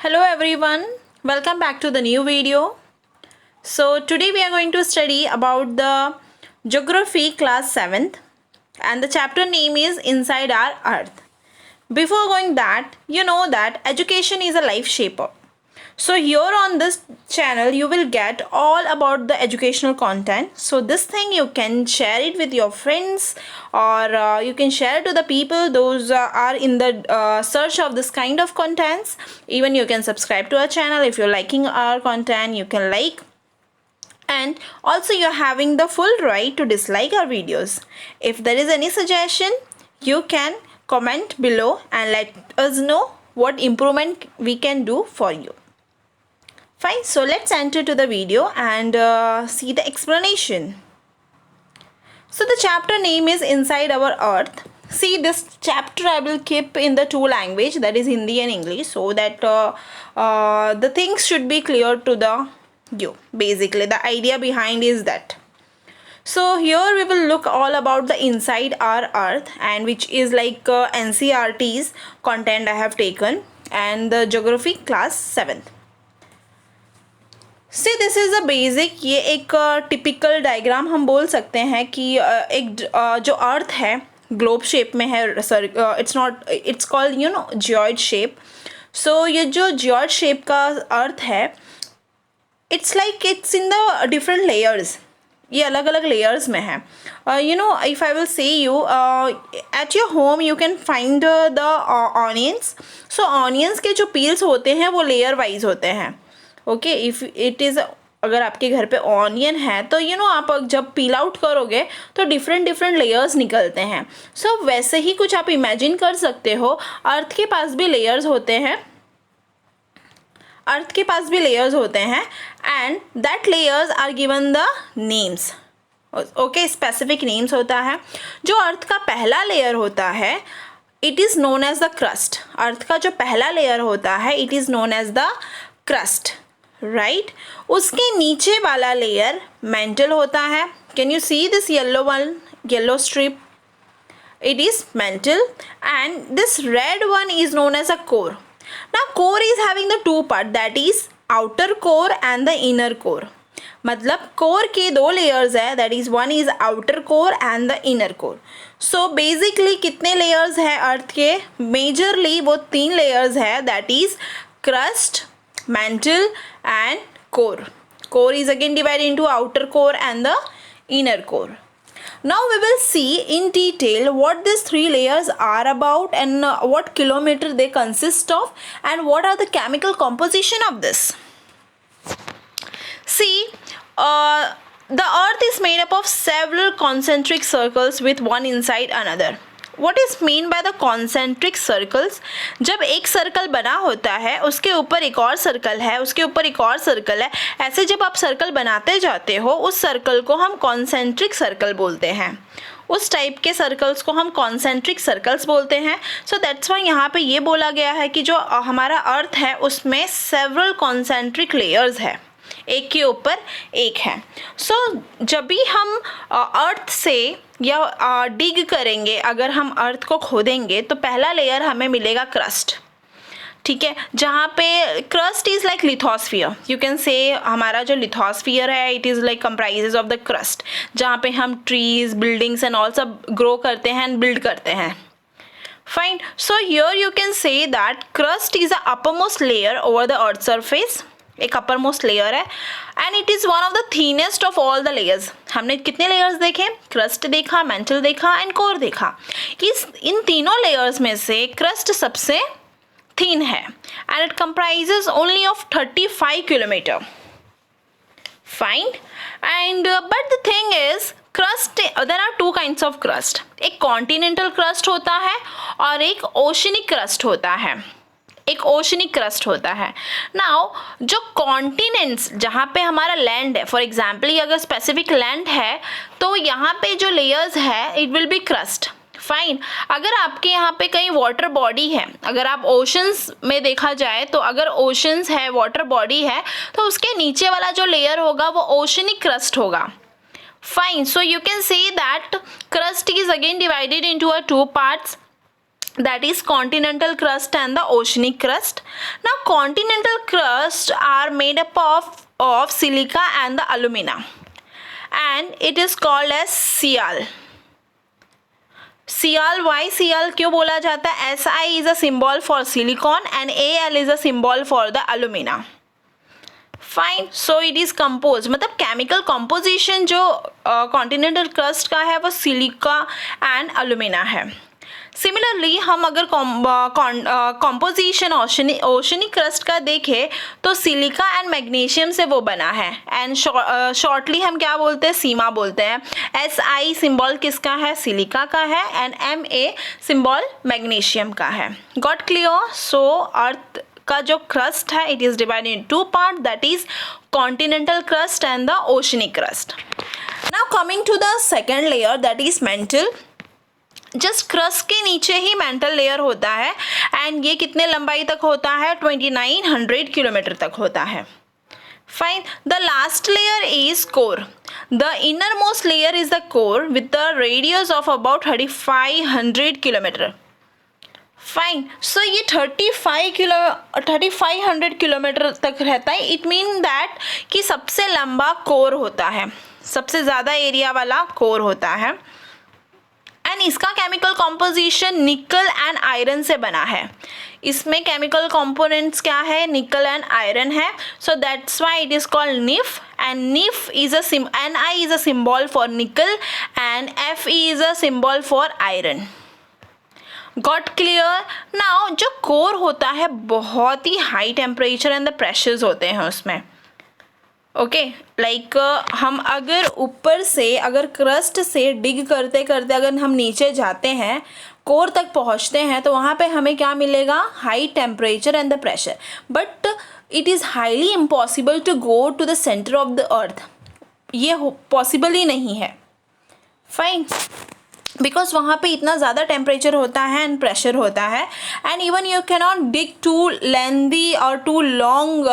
Hello everyone, welcome back to the new video. So today we are going to study about the Geography class 7th and the chapter name is Inside Our Earth. Before going that, you know that education is a life shaper. So here on this channel you will get all about the educational content. So this thing you can share it with your friends or you can share it to the people those are in the search of this kind of contents. Even you can subscribe to our channel if you're liking our content, you can like, and also you're having the full right to dislike our videos. If there is any suggestion, you can comment below and let us know what improvement we can do for you. Fine, so let's enter to the video and see the explanation. So the chapter name is Inside Our Earth. See, this chapter I will keep in the two language, that is Hindi and English, so that the things should be clear to you. Basically the idea behind is that. So here we will look all about the Inside Our Earth, and which is like NCERT's content I have taken, and the Geography class 7th. See this is a basic, ये एक typical diagram हम बोल सकते हैं कि एक जो अर्थ है ग्लोब शेप में है. Sir it's called geoid shape. So ये जो जियोइड शेप का अर्थ है, it's like it's in the different layers. ये अलग अलग लेयर्स में है. If I will say you at your home you can find the onions. So onions के जो पील्स होते हैं वो लेयर वाइज होते हैं. ओके, इफ़ इट इज़, अगर आपके घर पे ऑनियन है तो आप जब पील आउट करोगे तो डिफरेंट लेयर्स निकलते हैं. सो वैसे ही कुछ आप इमेजिन कर सकते हो. अर्थ के पास भी लेयर्स होते हैं, and that layers are given the names. Okay, specific names होता है. जो अर्थ का पहला लेयर होता है it is known as the crust. Earth का जो पहला लेयर होता है it is known as the crust, right. उसके नीचे वाला लेयर मेंटल होता है. Can you see this yellow strip? It is mantle, and this red one is known as a core. Now core is having the two part, that is outer core and the inner core. मतलब core के दो layers है, that is one is outer core and the inner core. So basically कितने layers है अर्थ के? Majorly वो 3 layers है, that is crust, mantle and core. Core is again divided into outer core and the inner core. Now we will see in detail what these 3 layers are about and what kilometer they consist of and what are the chemical composition of this. See, the earth is made up of several concentric circles with one inside another. What is mean by the concentric circles? जब एक circle बना होता है उसके ऊपर एक और circle है, उसके ऊपर एक और सर्कल है, ऐसे जब आप सर्कल बनाते जाते हो उस सर्कल को हम कॉन्सेंट्रिक सर्कल बोलते हैं. उस टाइप के सर्कल्स को हम कॉन्सेंट्रिक सर्कल्स बोलते हैं. सो दैट्स वाई यहाँ पे ये बोला गया है कि जो हमारा अर्थ है उसमें सेवरल कॉन्सेंट्रिक लेयर्स है, एक के ऊपर एक है. सो जब भी हम अर्थ से या डिग करेंगे, अगर हम अर्थ को खोदेंगे तो पहला लेयर हमें मिलेगा क्रस्ट. ठीक है, जहाँ पे crust is like lithosphere. You can से हमारा जो लिथोस्फियर है it is like comprises of the crust, जहाँ पे हम ट्रीज, बिल्डिंग्स एंड ऑल सब ग्रो करते हैं एंड बिल्ड करते हैं. Fine. So here you can say that crust is a uppermost layer over the earth surface. एक अपर मोस्ट लेयर है and it is one of the thinnest of all the layers. हमने कितने layers देखे? Crust देखा, mental देखा and core देखा. इन तीनों layers में से क्रस्ट सबसे थीन है and it comprises only of 35 kilometre. Fine. And but the thing is crust, there are 2 kinds of crust. एक कॉन्टिनेंटल क्रस्ट होता है और एक ओशनिक क्रस्ट होता है. नाउ जो कॉन्टिनेंट्स, जहाँ पे हमारा लैंड है, फॉर एग्जाम्पल अगर स्पेसिफिक लैंड है तो यहाँ पे जो लेयर्स है it will be crust. Fine. अगर आपके यहाँ पे कहीं वाटर बॉडी है, अगर आप ओशंस में देखा जाए तो अगर ओशंस है, वाटर बॉडी है, तो उसके नीचे वाला जो लेयर होगा वो ओशनिक क्रस्ट होगा. Fine. So you can say that crust is again divided into 2 parts. that is continental crust and the oceanic crust. Now continental crust are made up of silica and the alumina, and it is called as Sial. Sial, why Sial क्यों बोला जाता है? Si is a symbol for silicon and Al is a symbol for the alumina. Fine, so it is compose, मतलब chemical composition जो continental crust का है वो silica and अलुमिना है. सिमिलरली हम अगर कॉम्पोजिशन ओशनिक क्रस्ट का देखें तो सिलिका एंड मैग्नीशियम से वो बना है, एंड शॉर्टली हम क्या बोलते हैं? सीमा बोलते हैं. SI सिंबल किसका है? सिलिका का है, एंड MA सिंबल मैग्नीशियम का है. Got clear? सो अर्थ का जो क्रस्ट है it is divided into part, that is continental crust and the oceanic crust. Now coming to the second layer that is mantle. Just crust के नीचे ही mental layer होता है, and ये कितने लंबाई तक होता है? 2900 किलोमीटर तक होता है. Fine. The last layer is core. The inner most layer is the core with the radius of about 3500 kilometre. Fine. So ये 3500 किलोमीटर तक रहता है. इट मीन दैट कि सबसे लंबा कोर होता है, सबसे ज़्यादा एरिया वाला कोर होता है, एंड इसका केमिकल कॉम्पोजिशन निकल एंड आयरन से बना है. इसमें केमिकल कंपोनेंट्स क्या है? निकल एंड आयरन है. So that's why it is called NIFE, and NIFE is a Ni is a symbol for nickel and Fe is a symbol for iron. Got clear? Now जो core होता है बहुत ही high temperature and the pressures होते हैं उसमें. Okay, like हम अगर ऊपर से, अगर क्रस्ट से डिग करते करते अगर हम नीचे जाते हैं, कोर तक पहुंचते हैं, तो वहाँ पे हमें क्या मिलेगा? High temperature and the pressure. But it is highly impossible to go to the centre of the earth. ये पॉसिबल ही नहीं है. फाइन. बिकॉज वहाँ पे इतना ज़्यादा टेम्परेचर होता है एंड प्रेशर होता है, and even you can not dig too lengthy और टू लॉन्ग.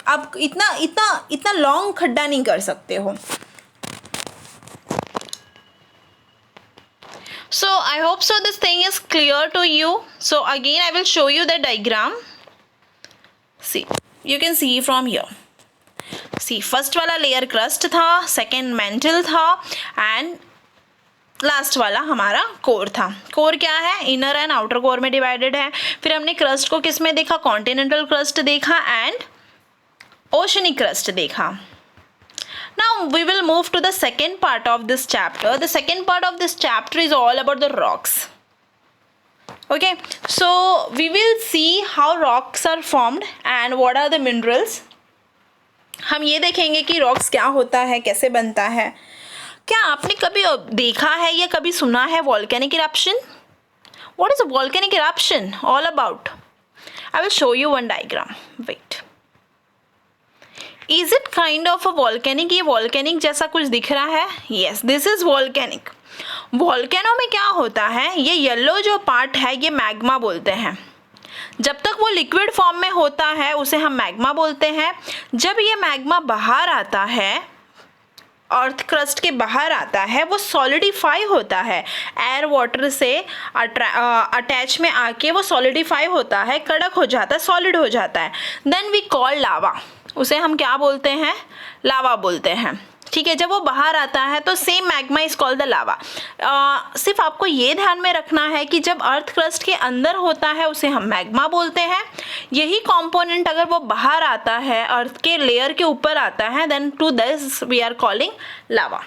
आप इतना लॉन्ग खड्डा नहीं कर सकते हो. So I hope so this thing is clear to you. So again I will show you the diagram. See, you can see from here. See, first वाला layer crust था, second mental था, and last वाला हमारा core था. Core क्या है? Inner and outer core में divided है. फिर हमने क्रस्ट को किस में देखा? कॉन्टिनेंटल क्रस्ट देखा एंड ओशनिक क्रस्ट देखा. Now we will move to the second part of this chapter. The second part of this chapter is all about the rocks. Okay, so we will see how rocks are formed and what are the minerals. हम ये देखेंगे कि rocks क्या होता है, कैसे बनता है. क्या आपने कभी देखा है या कभी सुना है volcanic eruption? What is a volcanic eruption all about? I will show you one diagram. Wait. Is it kind of a volcanic? ये volcanic जैसा कुछ दिख रहा है? Yes, this is volcanic. Volcano में क्या होता है? ये येलो जो पार्ट है ये मैग्मा बोलते हैं. जब तक वो लिक्विड फॉर्म में होता है उसे हम मैग्मा बोलते हैं. जब ये मैग्मा बाहर आता है, अर्थ क्रस्ट के बाहर आता है, वो सॉलिडिफाई होता है, एयर वाटर से अटैच में आके वो सॉलिडिफाई होता है, कड़क हो जाता है, सॉलिड हो जाता है. देन वी कॉल लावा. उसे हम क्या बोलते हैं? लावा बोलते हैं. ठीक है. जब वो बाहर आता है तो same magma is called the lava. सिर्फ आपको ये ध्यान में रखना है कि जब अर्थ क्रस्ट के अंदर होता है उसे हम मैग्मा बोलते हैं. यही कंपोनेंट अगर वो बाहर आता है, अर्थ के लेयर के ऊपर आता है, then to this we are calling lava.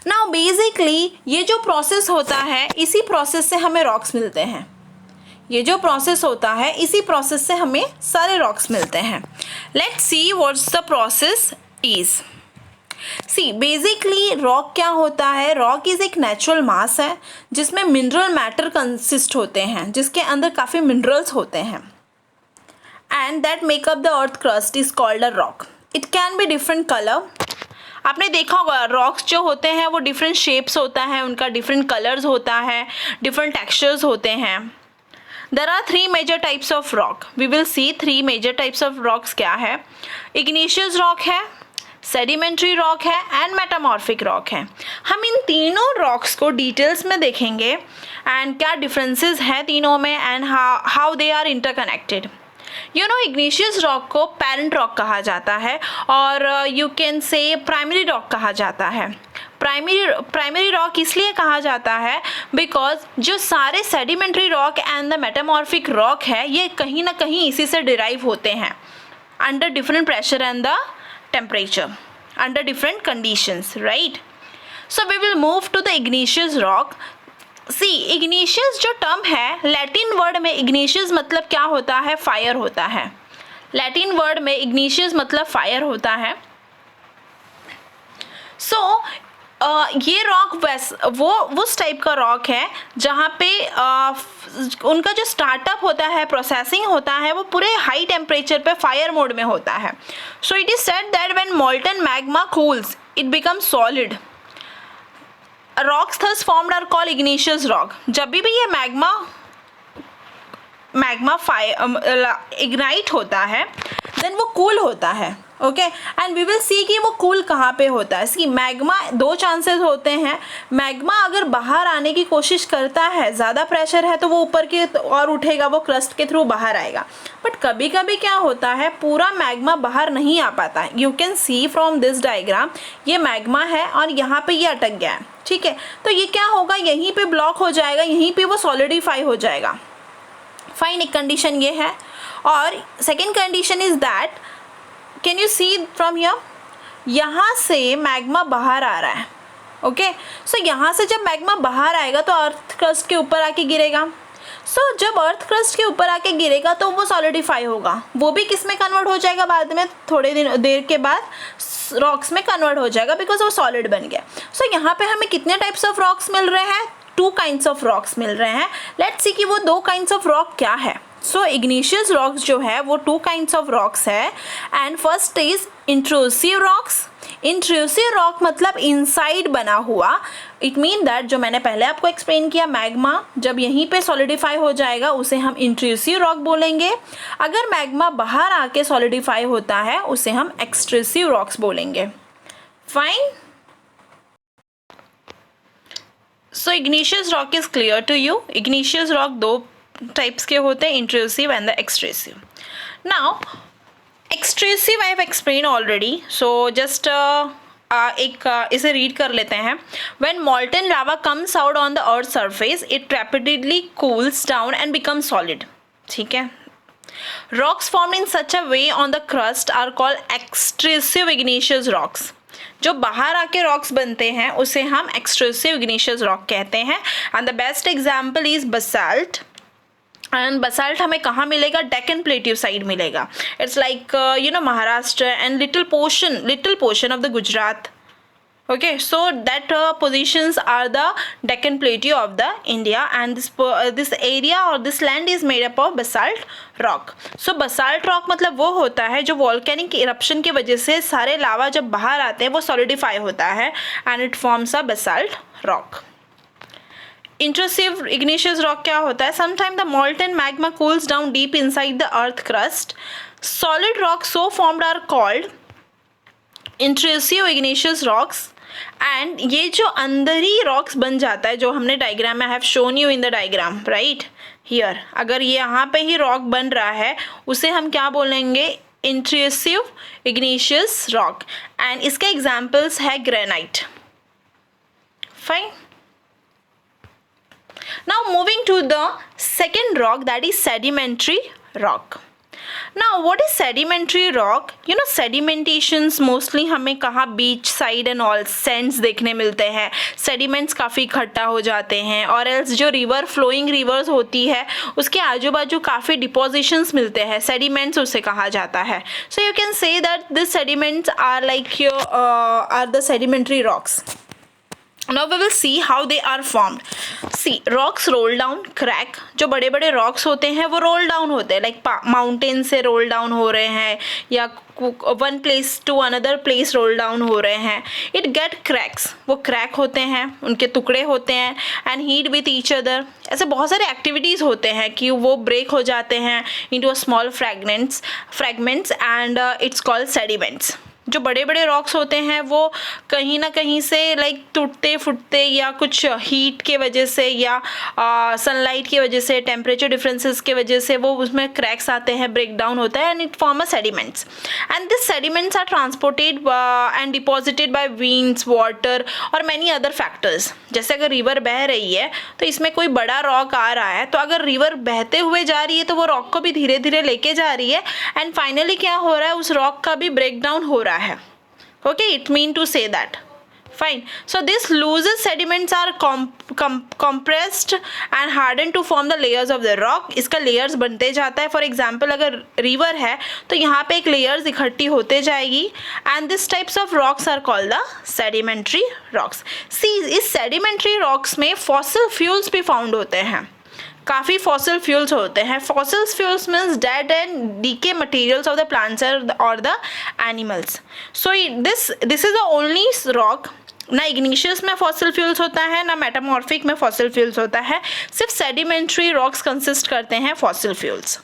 Now basically ये जो प्रोसेस होता है, इसी प्रोसेस से हमें रॉक्स मिलते हैं. ये जो प्रोसेस होता है इसी प्रोसेस से हमें सारे रॉक्स मिलते हैं. Let's see what's the process is. See, basically rock क्या होता है? रॉक इज़ एक नेचुरल मास है जिसमें मिनरल मैटर कंसिस्ट होते हैं, जिसके अंदर काफ़ी मिनरल्स होते हैं, and that makeup the earth crust is called a rock. It can be different colour. आपने देखा होगा रॉक्स जो होते हैं वो डिफरेंट शेप्स होता है, उनका डिफरेंट कलर्स होता है, डिफरेंट टेक्सचर्स होते हैं. There are three major types of rock. We will see three major types of rocks क्या है. Igneous rock है, सेडिमेंट्री रॉक है एंड मेटामॉर्फिक रॉक है। हम इन तीनों रॉक्स को डिटेल्स में देखेंगे एंड क्या डिफरेंसेस है तीनों में and how they are interconnected. Igneous rock को पेरेंट रॉक कहा जाता है और you can say primary rock कहा जाता है। प्राइमरी रॉक इसलिए कहा जाता है बिकॉज जो सारे sedimentary rock and the metamorphic rock है ये कहीं ना कहीं इसी से डिराइव होते हैं under different pressure and the temperature, under different conditions, right. So we will move to the igneous rock. See, igneous जो टर्म है, लैटिन वर्ड में इग्निशियस मतलब क्या होता है? फायर होता है। लैटिन वर्ड में इग्निशियस मतलब फायर होता है। सो ये रॉक उस टाइप का रॉक है जहाँ पे उनका जो स्टार्टअप होता है, प्रोसेसिंग होता है, वो पूरे हाई टेम्परेचर पे फायर मोड में होता है। So it is said that when molten magma cools it becomes solid. Rocks thus formed are called igneous rock. जब भी ये मैग्मा इग्नाइट होता है देन वो कूल होता है। Okay, and we will see कि वो कूल कहाँ पे होता है। सी, मैग्मा दो चांसेस होते हैं। मैग्मा अगर बाहर आने की कोशिश करता है, ज़्यादा प्रेशर है तो वो ऊपर के और उठेगा, वो क्रस्ट के थ्रू बाहर आएगा। बट कभी कभी क्या होता है, पूरा मैग्मा बाहर नहीं आ पाता है। You can see from this diagram, ये मैग्मा है और यहाँ पे ये अटक गया है, ठीक है। तो ये क्या होगा, यहीं पे ब्लॉक हो जाएगा, यहीं पे वो सॉलिडिफाई हो जाएगा। फाइन, एक कंडीशन ये है। और second condition is that, can you see from here, यहाँ से मैग्मा बाहर आ रहा है। ओके, सो यहाँ से जब मैग्मा बाहर आएगा तो अर्थ क्रस्ट के ऊपर आके गिरेगा। सो जब अर्थ क्रस्ट के ऊपर आके गिरेगा तो वो सॉलिडिफाई होगा, वो भी किस में कन्वर्ट हो जाएगा, बाद में थोड़े देर के बाद रॉक्स में कन्वर्ट हो जाएगा बिकॉज वो सॉलिड बन गया। सो यहाँ पे हमें कितने टाइप्स ऑफ रॉक्स मिल रहे हैं? 2 काइंड्स ऑफ रॉक्स मिल रहे हैं। लेट्स सी कि वो 2 काइंड्स ऑफ रॉक क्या है। सो इग्निशियस रॉक्स जो है वो 2 काइंड्स ऑफ रॉक्स है and first is intrusive rocks. Intrusive rock मतलब इनसाइड बना हुआ। इट मीन दैट, जो मैंने पहले आपको एक्सप्लेन किया, मैग्मा जब यहीं पे सॉलिडिफाई हो जाएगा उसे हम इंट्रूसिव रॉक बोलेंगे। अगर मैग्मा बाहर आके सॉलिडिफाई होता है उसे हम एक्सट्रूसिव रॉक्स बोलेंगे। Fine, so igneous rock is clear to you. Igneous rock 2 types के होते हैं, intrusive and the extrusive. Now extrusive I have explain already, so just इसे रीड कर लेते हैं। When molten lava comes out on the earth surface it rapidly cools down and become solid, ठीक है। Rocks formed in such a way on the crust are called extrusive igneous rocks. जो बाहर आके rocks बनते हैं उसे हम extrusive igneous rock कहते हैं। And the best example is basalt. And basalt हमें कहाँ मिलेगा? डेक्कन प्लेट्यू साइड मिलेगा। It's like Maharashtra and little portion of the Gujarat. Okay, so that positions are the Deccan Plateau of the India, and this area or this land is made up of basalt rock. So basalt rock मतलब वो होता है जो volcanic eruption की वजह से सारे लावा जब बाहर आते हैं वो solidify होता है and it forms a basalt rock. Intrusive igneous rock क्या होता है? Sometimes the molten magma cools down deep inside the earth crust. Solid rocks so formed are called intrusive igneous rocks. And ये जो अंदर ही rocks बन जाता है, जो हमने डायग्राम में, I have shown you in the diagram right here, अगर ये यहाँ पे ही रॉक बन रहा है उसे हम क्या बोलेंगे? Intrusive igneous rock. एंड इसके एग्जाम्पल्स है granite. Fine, now moving to the second rock, that is sedimentary rock. Now what is sedimentary rock? Sedimentations mostly हमें कहाँ beach side and all sands देखने मिलते हैं। सेडिमेंट्स काफ़ी इकट्ठा हो जाते हैं, और एल्स जो रिवर फ्लोइंग रिवर्स होती है उसके आजू बाजू काफ़ी डिपोजिशंस मिलते हैं, सेडिमेंट्स उसे कहा जाता है। So you can say that this sediments are like are the sedimentary rocks. Now we will see how they are formed. See, rocks roll down, crack. जो बड़े बड़े rocks होते हैं वो roll down होते हैं, like mountain से roll down हो रहे हैं या one place to another place roll down हो रहे हैं। It get cracks, वो crack होते हैं, उनके टुकड़े होते हैं and heat with each other. ऐसे बहुत सारे activities होते हैं कि वो break हो जाते हैं into a small fragments and it's called sediments. जो बड़े बड़े रॉक्स होते हैं वो कहीं ना कहीं से लाइक टूटते फूटते या कुछ हीट के वजह से या सनलाइट की वजह से, टेम्परेचर डिफरेंसेस के वजह से वो उसमें क्रैक्स आते हैं, ब्रेक डाउन होता है and it form a sediments and this sediments are transported and deposited by winds, water और मैनी अदर फैक्टर्स। जैसे अगर रिवर बह रही है तो इसमें कोई बड़ा रॉक आ रहा है, तो अगर रिवर बहते हुए जा रही है तो वो रॉक को भी धीरे धीरे लेके जा रही है एंड फाइनली क्या हो रहा है, उस रॉक का भी ब्रेक डाउन हो रहा है। Okay, it mean to say that fine. So this loose sediments are compressed and hardened to form the layers of the rock. इसका layers बनते जाता है। फॉर एग्जाम्पल अगर रिवर है तो यहाँ पे एक layers इकट्ठी होते जाएगी and this types of rocks are called the sedimentary rocks. See, इस sedimentary rocks में fossil fuels भी found होते हैं, काफ़ी fossil fuels होते हैं। fossil fuels means dead and decay materials of the plants or the animals. So this is the only rock, ना igneous में फॉसिल फ्यूल्स होता है ना मेटामॉर्फिक में फॉसिल फ्यूल्स होता है, सिर्फ सेडिमेंट्री रॉक्स कंसिस्ट करते हैं fossil fuels.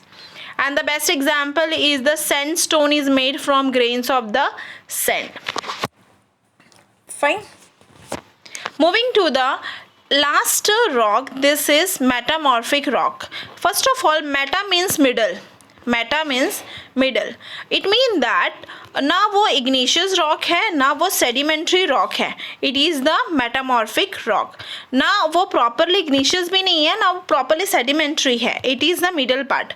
And the best example is the sandstone is made from grains of the sand. Fine, moving to the last rock, this is metamorphic rock. First of all, meta means middle. Meta means middle. It means that ना वो igneous rock है ना वो sedimentary rock है, it is the metamorphic rock. ना वो properly igneous भी नहीं है ना वो properly sedimentary है, it is the middle part.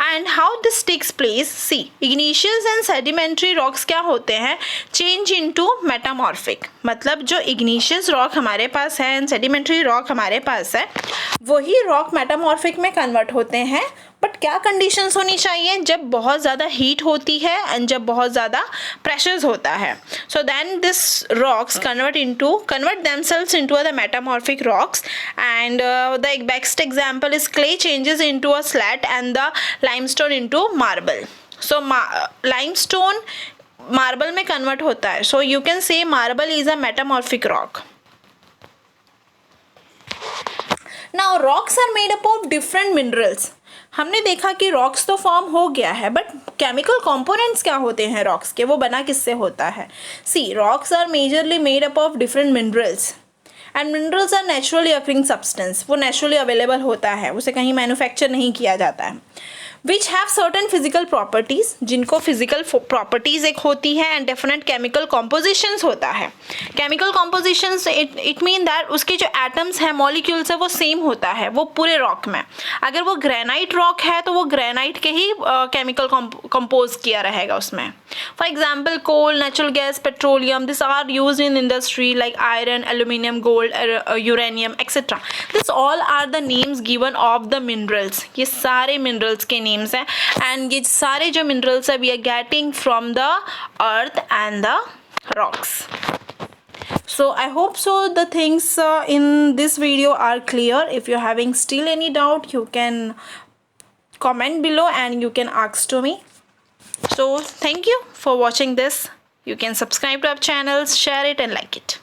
And how this takes place, see, igneous and sedimentary rocks क्या होते हैं, change into metamorphic. मतलब जो igneous rock हमारे पास है and sedimentary rock हमारे पास है, वही rock metamorphic में convert होते हैं। बट क्या कंडीशंस होनी चाहिए, जब बहुत ज़्यादा हीट होती है एंड जब बहुत ज़्यादा प्रेशर्स होता है। So then this rocks convert themselves into the metamorphic rocks and the best example is clay changes into a slate and the limestone into marble. So limestone marble में convert होता है, so you can say marble is a metamorphic rock. Now rocks are made up of different minerals. हमने देखा कि rocks तो form हो गया है, बट केमिकल कंपोनेंट्स क्या होते हैं रॉक्स के, वो बना किससे होता है। See, rocks are majorly made up of different minerals and minerals are naturally occurring substance, वो नेचुरली अवेलेबल होता है, उसे कहीं मैन्युफैक्चर नहीं किया जाता है। Which have certain physical properties, जिनको फिजिकल प्रॉपर्टीज़ एक होती है एंड डेफिनेट केमिकल कॉम्पोजिशंस होता है। Chemical compositions it mean that उसके जो एटम्स हैं, मॉलिक्यूल्स है, वो सेम होता है वो पूरे रॉक में। अगर वो ग्रेनाइट रॉक है तो वो ग्रेनाइट के ही केमिकल कंपोज किया रहेगा उसमें। For example coal, natural gas, petroleum, this are use in industry like iron, aluminium, gold, uranium etcetera. This all are the names given of the minerals, ये सारे minerals के नेम्स हैं and ये सारे जो मिनरल्स है we are getting from the earth and the rocks. So I hope so the things in this video are clear. If you're having still any doubt, you can comment below and you can ask to me. So thank you for watching this. You can subscribe to our channels, share it and like it.